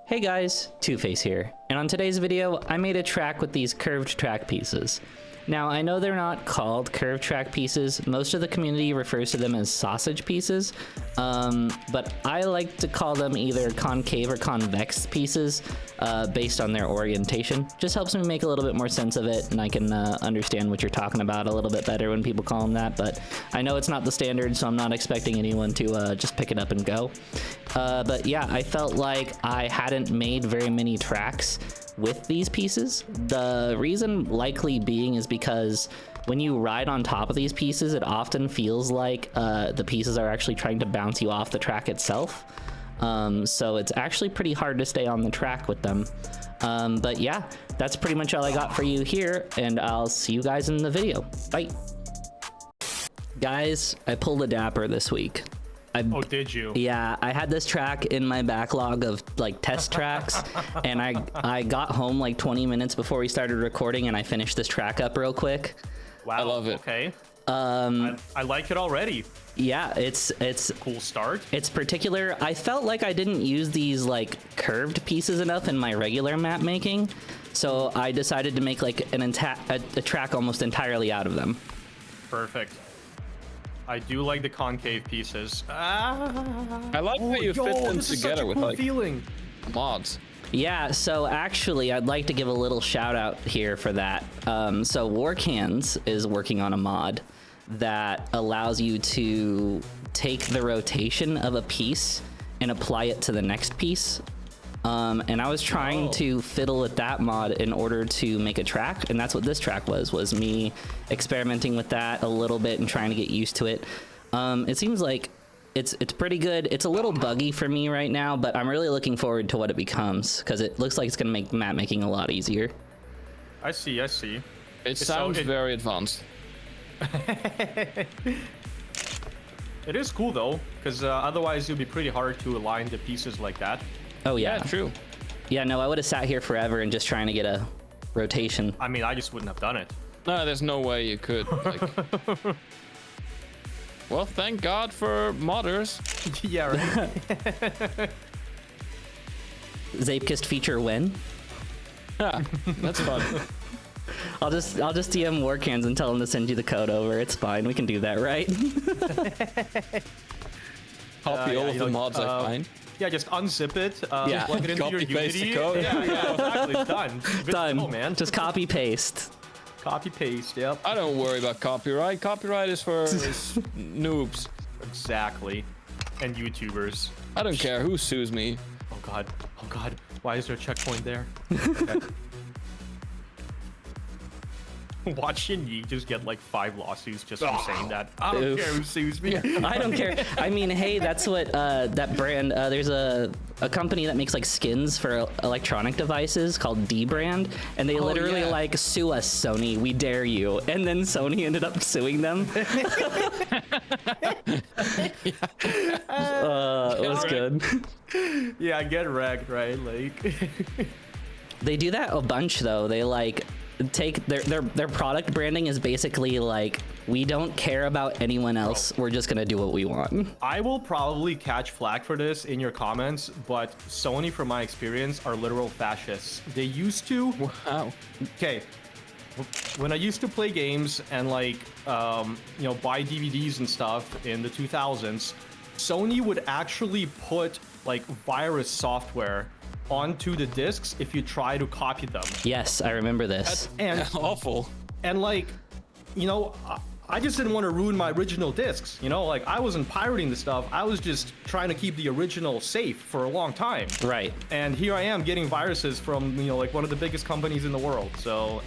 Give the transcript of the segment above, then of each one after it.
Hey guys, Two-Face here, and on today's video, I made a track with these curved track pieces. Now, I know they're not called curved track pieces. Most of the community refers to them as sausage pieces, but I like to call them either concave or convex pieces based on their orientation. Just helps me make a little bit more sense of it, and I can understand what you're talking about a little bit better when people call them that, but I know it's not the standard, so I'm not expecting anyone to just pick it up and go. But yeah, I felt like I hadn't made very many tracks with these pieces. The reason likely being is because when you ride on top of these pieces, it often feels like the pieces are actually trying to bounce you off the track itself. So it's actually pretty hard to stay on the track with them. But yeah, that's pretty much all I got for you here, and I'll see you guys in the video. Bye. Guys, I pulled a dapper this week. Oh, did you? Yeah, I had this track in my backlog of like test tracks, and I got home like 20 minutes before we started recording, and I finished this track up real quick. Wow, I love it. Okay. I like it already. Yeah, it's Cool start. It's particular. I felt like I didn't use these like curved pieces enough in my regular map making, so I decided to make like a track almost entirely out of them. Perfect. I do like the concave pieces. I like how you fit them together with cool like feeling. mods. Yeah, so actually, I'd like to give a little shout out here for that. So Warcans is working on a mod that allows you to take the rotation of a piece and apply it to the next piece. And I was trying to fiddle with that mod in order to make a track, and that's what this track was me experimenting with that a little bit and trying to get used to it. It seems like it's pretty good. It's a little buggy for me right now, but I'm really looking forward to what it becomes, because it looks like it's going to make map making a lot easier. I see. It sounds very advanced. It is cool though, because otherwise it would be pretty hard to align the pieces like that. Oh yeah, True. Yeah, no, I would have sat here forever and just trying to get a rotation. I mean, I just wouldn't have done it. No, there's no way you could. Like... Well, thank God for modders. Yeah, right. Zapekist feature when? Yeah, that's fun. I'll just DM Warcans and tell them to send you the code over. It's fine. We can do that, right? Copy all of the mods I find. Yeah, just unzip it, Yeah. plug it into your Copy, paste Unity. the code. Yeah, exactly. It's done. Good Done. to go, man. Just copy paste. Copy paste. Yep. I don't worry about copyright. Copyright is for noobs. Exactly. And YouTubers. I don't care who sues me. Oh god. Oh god. Why is there a checkpoint there? Watching you just get like 5 lawsuits just for saying that. I don't Oof. care who sues me. I don't care. I mean, hey, that's what that brand. There's a company that makes like skins for electronic devices called D Brand, and they literally yeah. like sue us, Sony. We dare you. And then Sony ended up suing them. It was good. Yeah, get wrecked, right? Like. They do that a bunch though. They like take their product branding is basically like, we don't care about anyone else. We're just gonna do what we want. I will probably catch flack for this in your comments, but Sony, from my experience, are literal fascists. They used to. Wow. Okay. When I used to play games and like, buy DVDs and stuff in the 2000s, Sony would actually put like virus software onto the discs if you try to copy them. Yes, I remember this. And Awful. and like, I just didn't want to ruin my original discs. Like I wasn't pirating the stuff. I was just trying to keep the original safe for a long time. Right. And here I am getting viruses from, like one of the biggest companies in the world. So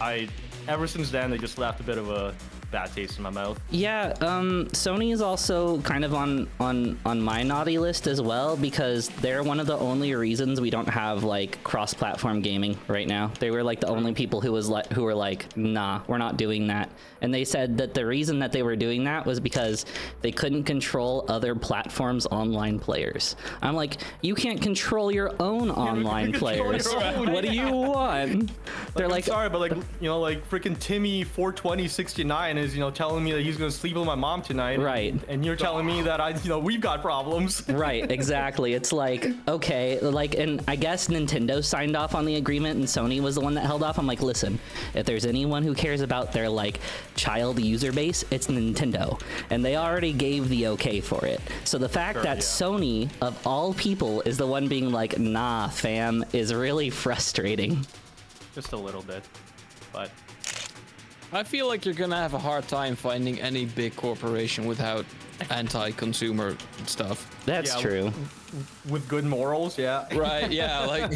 ever since then, they just left a bit of a bad taste in my mouth. Yeah, Sony is also kind of on my naughty list as well, because they're one of the only reasons we don't have like cross-platform gaming right now. They were like the only people who were like, nah, we're not doing that. And they said that the reason that they were doing that was because they couldn't control other platforms' online players. I'm like, you can't control your own online players. What do you want? They're like, sorry, but like freaking Timmy 42069 is, telling me that he's gonna sleep with my mom tonight. Right. And you're telling me that we've got problems. Right, exactly. It's like, okay, like, and I guess Nintendo signed off on the agreement and Sony was the one that held off. I'm like, listen, if there's anyone who cares about their like child user base, it's Nintendo, and they already gave the okay for it. So the fact that Sony, of all people, is the one being like, nah, fam, is really frustrating. Just a little bit, but I feel like you're gonna have a hard time finding any big corporation without anti-consumer stuff. That's true. with good morals, yeah. Right, yeah, like...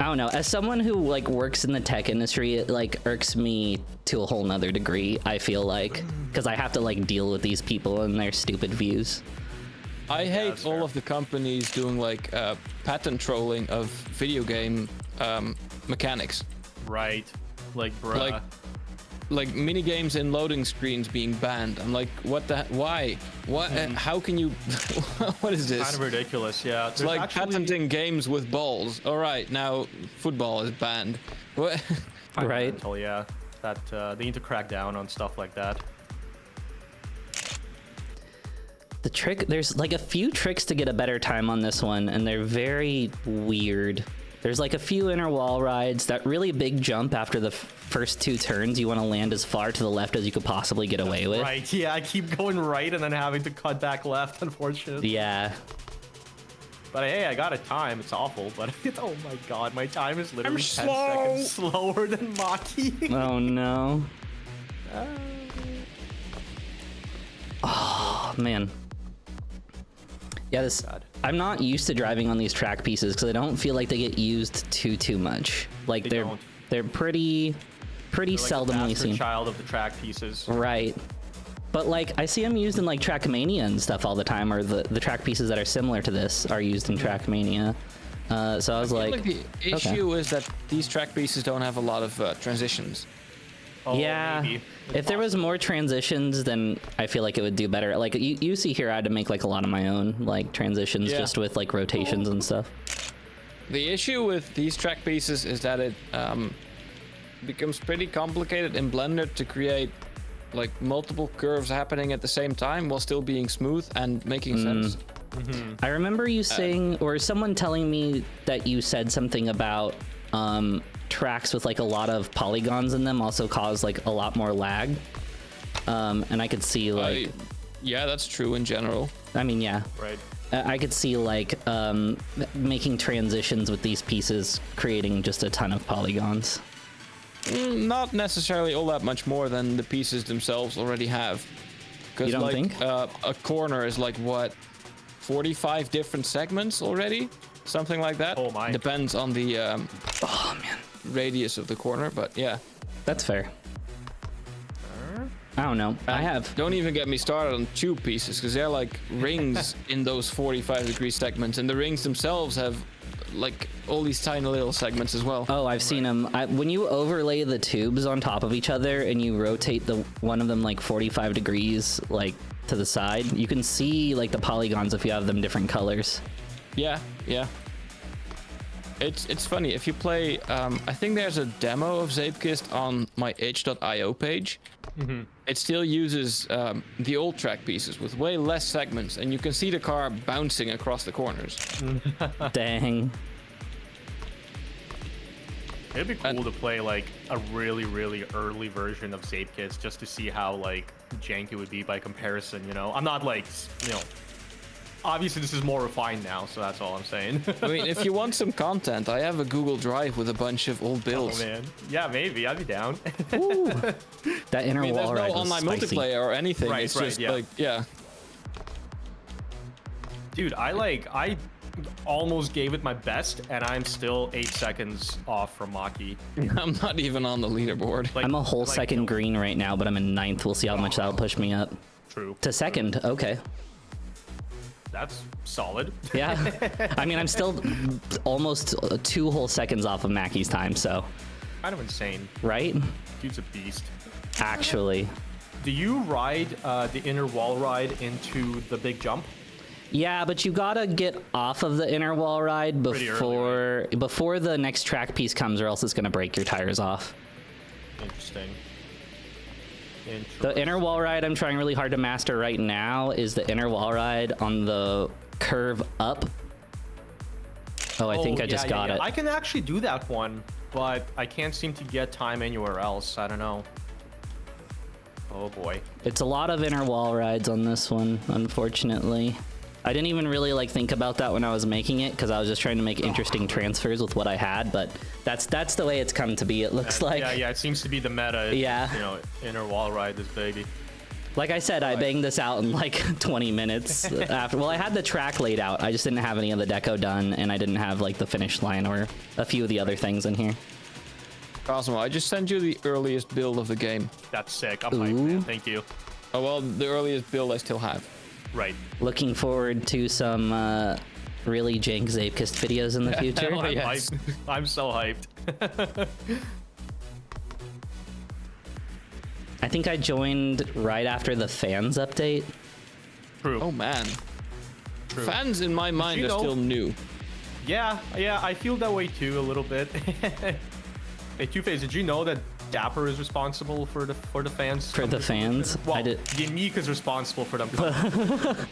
I don't know. As someone who like works in the tech industry, it like irks me to a whole nother degree, I feel like, because I have to like deal with these people and their stupid views. I hate all of the companies doing like patent trolling of video game mechanics. Right. Like, bruh. Like mini games and loading screens being banned. I'm like, what the? Why? What? How can you? What is this? Kind of ridiculous, yeah. It's like patenting games with balls. All right, now football is banned. What? Right. Yeah, that they need to crack down on stuff like that. The trick, there's like a few tricks to get a better time on this one, and they're very weird. There's like a few inner wall rides, that really big jump after the first 2 turns, you want to land as far to the left as you could possibly get away with. Right, yeah, I keep going right and then having to cut back left, unfortunately. Yeah. But hey, I got a time. It's awful, but oh my god, my time is literally 10 slow. seconds slower than Maki. Oh no. Oh man. Yeah, this. God. I'm not used to driving on these track pieces because I don't feel like they get used too much. Like they're pretty They're like seldomly the seen. child of the track pieces. Right. But like I see them used in like Trackmania and stuff all the time, or the track pieces that are similar to this are used in Trackmania. So I was like, the issue is that these track pieces don't have a lot of transitions. Oh, yeah. maybe. If there was more transitions, then I feel like it would do better. Like you see here, I had to make like a lot of my own like transitions just with like rotations and stuff. The issue with these track pieces is that it becomes pretty complicated in Blender to create like multiple curves happening at the same time while still being smooth and making sense. I remember you saying, or someone telling me that you said something about tracks with like a lot of polygons in them also cause like a lot more lag. And I could see like... yeah, that's true in general. I mean, yeah. Right. I could see like making transitions with these pieces creating just a ton of polygons. Not necessarily all that much more than the pieces themselves already have. You don't think? A corner is like, what, 45 different segments already? Something like that. Oh my. Depends on the Oh man, radius of the corner, but yeah. that's fair. I don't know. I have... Don't even get me started on tube pieces, because they're like rings in those 45-degree segments, and the rings themselves have like all these tiny little segments as well. Oh, I've seen them. When you overlay the tubes on top of each other and you rotate one of them like 45 degrees like to the side, you can see like the polygons if you have them different colors. Yeah, yeah. It's funny if you play. I think there's a demo of Zapekist on my itch.io page. It still uses the old track pieces with way less segments, and you can see the car bouncing across the corners. Dang. It'd be cool to play like a really, really early version of Zapekist just to see how like jank it would be by comparison. I'm not like obviously this is more refined now, so that's all I'm saying. I mean, if you want some content, I have a Google Drive with a bunch of old builds. Oh man, yeah, maybe I'd be down. Ooh. That inner There's wall ride no was online spicy. multiplayer or anything. Right, it's right, just yeah. like, yeah. Dude, I almost gave it my best, and I'm still 8 seconds off from Maki. I'm not even on the leaderboard. Like, I'm a whole like, second green right now, but I'm in 9th. We'll see how much that'll push me up. True. To second, okay. That's solid. Yeah. I mean, I'm still almost 2 whole seconds off of Mackey's time, so... Kind of insane. Right? Dude's a beast. Actually. Do you ride the inner wall ride into the big jump? Yeah, but you gotta get off of the inner wall ride Pretty early, before the next track piece comes, or else it's gonna break your tires off. Interesting. The inner wall ride I'm trying really hard to master right now is the inner wall ride on the curve up. Oh, I think I just got it. I can actually do that one, but I can't seem to get time anywhere else. I don't know. Oh boy. It's a lot of inner wall rides on this one, unfortunately. I didn't even really like think about that when I was making it because I was just trying to make interesting transfers with what I had, but that's the way it's come to be, it looks like. Yeah, it seems to be the meta. Yeah. You know, inner wall ride this baby. Like I said, I banged this out in like 20 minutes after. Well, I had the track laid out. I just didn't have any of the deco done, and I didn't have like the finish line or a few of the other things in here. Awesome. I just sent you the earliest build of the game. That's sick. I'm hyped, man. Thank you. Oh, well, the earliest build I still have. Right. Looking forward to some really jank Zapekist videos in the future. Oh, yes. I'm so hyped. I think I joined right after the fans update. True. Oh, man. True. Fans, in my mind, are still new. Yeah, I feel that way too a little bit. Hey, Two-Face, did you know that Dapper is responsible for the fans? For the fans? Well, I did. Yamik is responsible for them.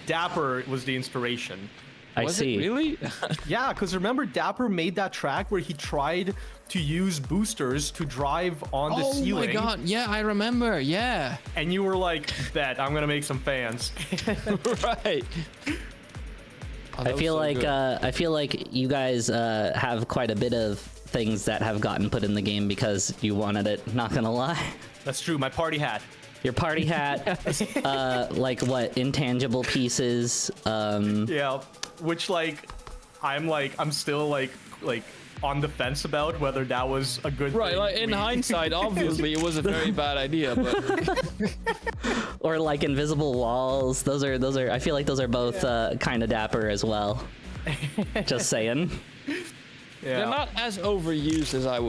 Dapper was the inspiration. I see. It really? Yeah, because remember Dapper made that track where he tried to use boosters to drive on the ceiling. Oh my god, yeah, I remember, yeah. And you were like, bet, I'm gonna make some fans. Right. Oh, I feel like you guys have quite a bit of things that have gotten put in the game because you wanted it, not gonna lie. That's true, my party hat. Your party hat, like what, intangible pieces, Yeah, which I'm still like on the fence about whether that was a good Right, thing. like in hindsight, obviously it was a very bad idea, but or like invisible walls. Those are I feel like those are both kind of dapper as well. Just saying. Yeah. they're not as overused as I'd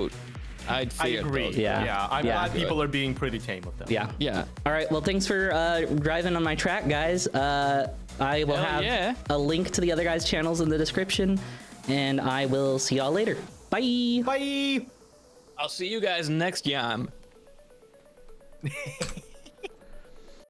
I fear. agree. Though. Yeah. I'm glad people are being pretty tame with them. Yeah. Yeah. All right. Well, thanks for driving on my track, guys. I will Hell have yeah. a link to the other guys' channels in the description, and I will see y'all later. Bye. Bye. I'll see you guys next time.